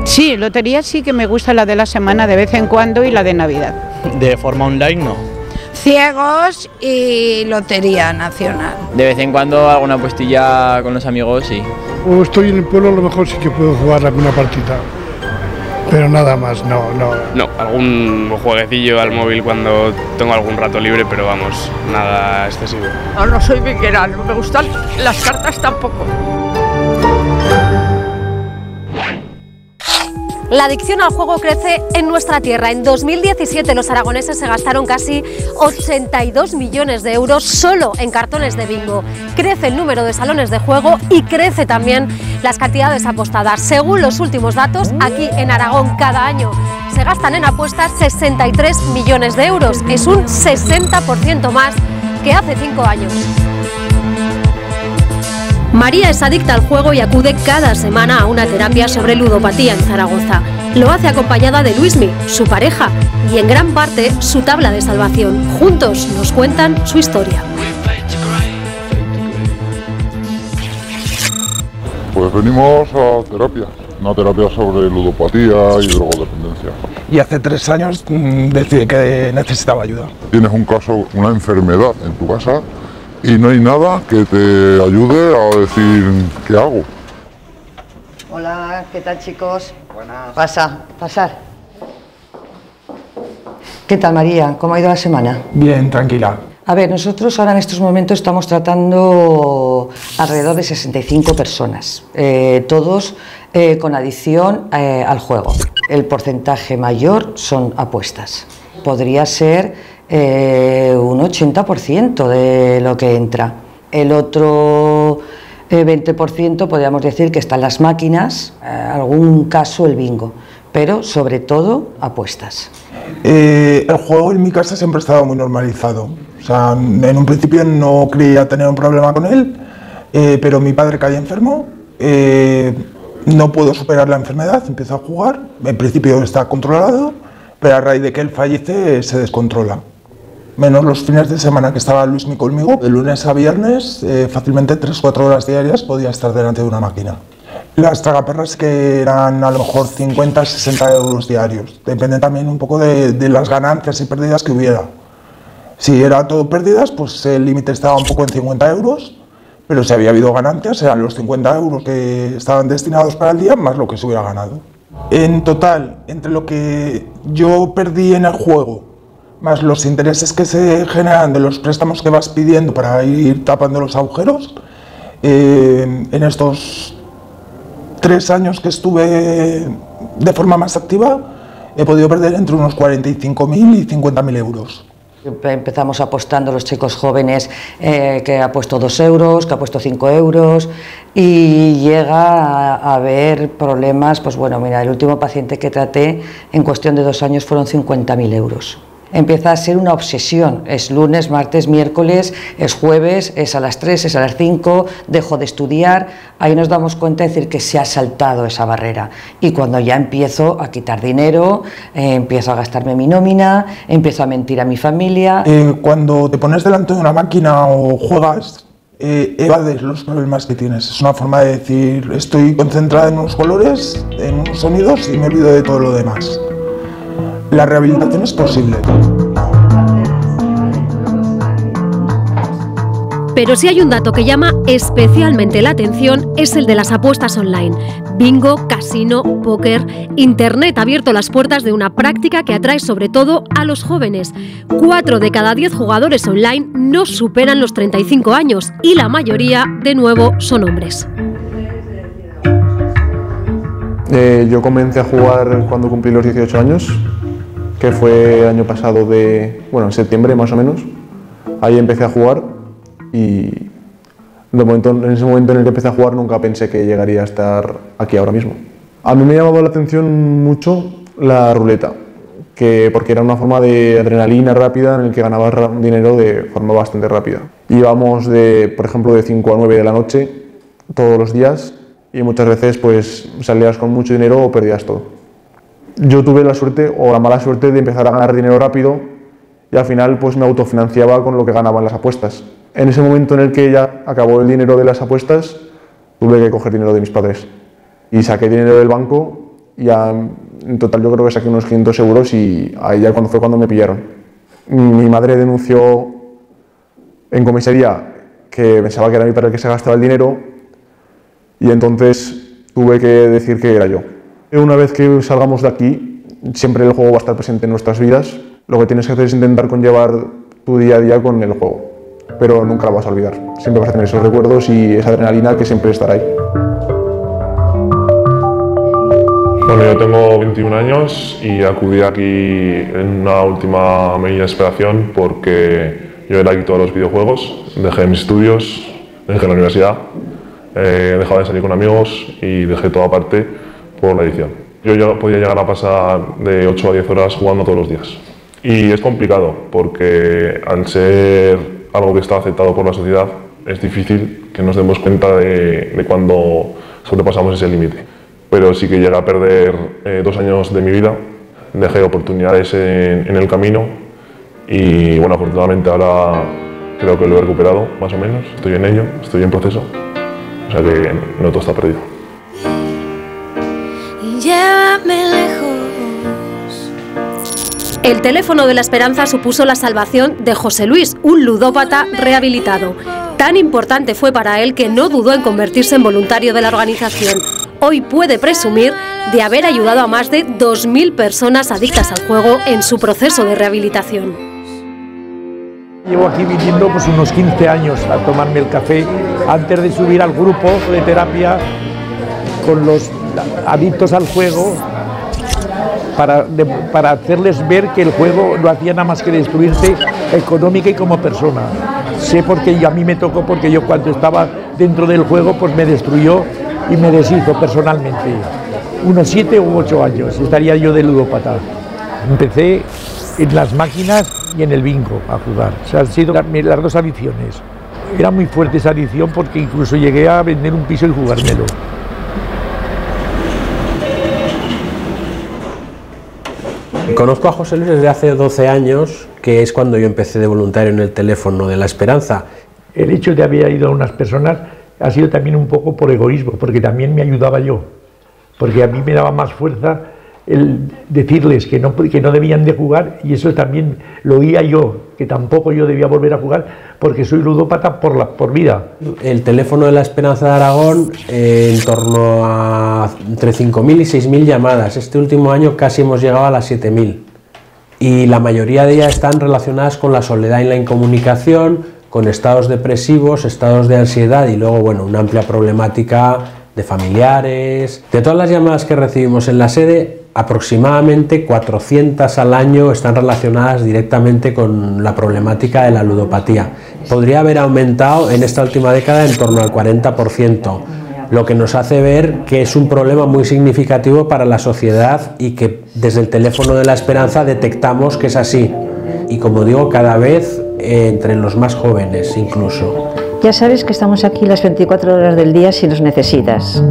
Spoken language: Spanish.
Sí, lotería sí que me gusta, la de la semana de vez en cuando y la de Navidad. De forma online no. Ciegos y Lotería Nacional. De vez en cuando alguna puestilla con los amigos, sí. O estoy en el pueblo, a lo mejor sí que puedo jugar alguna partida, pero nada más, no. No, algún jueguecillo al móvil cuando tengo algún rato libre, pero vamos, nada excesivo. No soy biquera, no me gustan las cartas tampoco. La adicción al juego crece en nuestra tierra. En 2017 los aragoneses se gastaron casi 82 millones de euros solo en cartones de bingo. Crece el número de salones de juego y crece también las cantidades apostadas. Según los últimos datos, aquí en Aragón cada año se gastan en apuestas 63 millones de euros. Es un 60% más que hace 5 años. María es adicta al juego y acude cada semana a una terapia sobre ludopatía en Zaragoza. Lo hace acompañada de Luismi, su pareja, y en gran parte su tabla de salvación. Juntos nos cuentan su historia. Pues venimos a terapia, una terapia sobre ludopatía y drogodependencia. Y hace 3 años decidí que necesitaba ayuda. Tienes un caso, una enfermedad en tu casa, y no hay nada que te ayude a decir ¿qué hago? Hola, ¿qué tal, chicos? Buenas. Pasar. ¿Qué tal, María? ¿Cómo ha ido la semana? Bien, tranquila. A ver, nosotros ahora en estos momentos estamos tratando alrededor de 65 personas, todos con adicción al juego. El porcentaje mayor son apuestas. Podría ser un 80% de lo que entra. El otro 20% podríamos decir que están las máquinas, algún caso el bingo, pero sobre todo apuestas. El juego en mi casa siempre ha estado muy normalizado. O sea, en un principio no creía tener un problema con él, pero mi padre cae enfermo, no puedo superar la enfermedad, empiezo a jugar, en principio está controlado, pero a raíz de que él fallece se descontrola. Menos los fines de semana que estaba Luismi conmigo, de lunes a viernes, fácilmente 3-4 horas diarias podía estar delante de una máquina. Las tragaperras que eran a lo mejor 50-60 euros diarios, depende también un poco de las ganancias y pérdidas que hubiera. Si era todo pérdidas, pues el límite estaba un poco en 50 euros, pero si había habido ganancias eran los 50 euros que estaban destinados para el día más lo que se hubiera ganado. En total, entre lo que yo perdí en el juego, más los intereses que se generan de los préstamos que vas pidiendo para ir tapando los agujeros, en estos 3 años que estuve de forma más activa, he podido perder entre unos 45.000 y 50.000 euros. Empezamos apostando los chicos jóvenes, que ha puesto 2 euros, que ha puesto 5 euros, y llega a haber problemas. Pues bueno, mira, el último paciente que traté en cuestión de 2 años fueron 50.000 euros. Empieza a ser una obsesión, es lunes, martes, miércoles, es jueves, es a las 3, es a las 5, dejo de estudiar. Ahí nos damos cuenta de decir que se ha saltado esa barrera, y cuando ya empiezo a quitar dinero, empiezo a gastarme mi nómina, empiezo a mentir a mi familia. Cuando te pones delante de una máquina o juegas, evades los problemas que tienes. Es una forma de decir, estoy concentrada en unos colores, en unos sonidos, y me olvido de todo lo demás. La rehabilitación es posible. Pero si hay un dato que llama especialmente la atención, es el de las apuestas online. Bingo, casino, póker, Internet ha abierto las puertas de una práctica que atrae sobre todo a los jóvenes. 4 de cada 10 jugadores online no superan los 35 años y la mayoría, de nuevo, son hombres. Yo comencé a jugar cuando cumplí los 18 años, que fue el año pasado en septiembre más o menos. Ahí empecé a jugar y en ese momento en el que empecé a jugar nunca pensé que llegaría a estar aquí ahora mismo. A mí me llamaba la atención mucho la ruleta, porque era una forma de adrenalina rápida en el que ganabas dinero de forma bastante rápida. Íbamos por ejemplo, de 5 a 9 de la noche todos los días, y muchas veces pues salías con mucho dinero o perdías todo. Yo tuve la suerte o la mala suerte de empezar a ganar dinero rápido, y al final pues me autofinanciaba con lo que ganaba en las apuestas. En ese momento en el que ya acabó el dinero de las apuestas, tuve que coger dinero de mis padres. Y saqué dinero del banco y en total yo creo que saqué unos 500 euros y ahí ya fue cuando me pillaron. Mi madre denunció en comisaría que pensaba que era mi padre el que se gastaba el dinero y entonces tuve que decir que era yo. Una vez que salgamos de aquí, siempre el juego va a estar presente en nuestras vidas. Lo que tienes que hacer es intentar conllevar tu día a día con el juego, pero nunca lo vas a olvidar. Siempre vas a tener esos recuerdos y esa adrenalina que siempre estará ahí. Bueno, yo tengo 21 años y acudí aquí en una última medida de desesperación porque yo era adicto a los videojuegos, dejé mis estudios, dejé la universidad, dejaba de salir con amigos y dejé todo aparte por la adicción. Yo podía llegar a pasar de 8 a 10 horas jugando todos los días. Y es complicado porque al ser algo que está aceptado por la sociedad es difícil que nos demos cuenta de cuando sobrepasamos ese límite. Pero sí que llegué a perder 2 años de mi vida, dejé oportunidades en el camino y bueno, afortunadamente ahora creo que lo he recuperado más o menos, estoy en ello, estoy en proceso, o sea que no todo está perdido. Llévame lejos. El teléfono de la esperanza supuso la salvación de José Luis, un ludópata rehabilitado. Tan importante fue para él que no dudó en convertirse en voluntario de la organización. Hoy puede presumir de haber ayudado a más de 2.000 personas adictas al juego en su proceso de rehabilitación. Llevo aquí viniendo pues unos 15 años a tomarme el café antes de subir al grupo de terapia con los adictos al juego para hacerles ver que el juego no hacía nada más que destruirse económica y como persona. Sé porque a mí me tocó, porque yo cuando estaba dentro del juego pues me destruyó y me deshizo personalmente. Unos 7 u 8 años estaría yo de ludópata. Empecé en las máquinas y en el bingo a jugar. O sea, han sido las dos adicciones. Era muy fuerte esa adicción porque incluso llegué a vender un piso y jugármelo. Conozco a José Luis desde hace 12 años, que es cuando yo empecé de voluntario en el teléfono de la Esperanza. El hecho de haber ayudado a unas personas ha sido también un poco por egoísmo, porque también me ayudaba yo, porque a mí me daba más fuerza el decirles que no debían de jugar, y eso también lo oía yo, que tampoco yo debía volver a jugar, porque soy ludópata por vida. El teléfono de la Esperanza de Aragón, en torno a entre 5.000 y 6.000 llamadas. Este último año casi hemos llegado a las 7.000. Y la mayoría de ellas están relacionadas con la soledad y la incomunicación, con estados depresivos, estados de ansiedad y luego, bueno, una amplia problemática de familiares. De todas las llamadas que recibimos en la sede, aproximadamente 400 al año están relacionadas directamente con la problemática de la ludopatía. Podría haber aumentado en esta última década en torno al 40%, lo que nos hace ver que es un problema muy significativo para la sociedad y que desde el teléfono de la Esperanza detectamos que es así. Y como digo, cada vez entre los más jóvenes incluso. Ya sabes que estamos aquí las 24 horas del día si nos necesitas.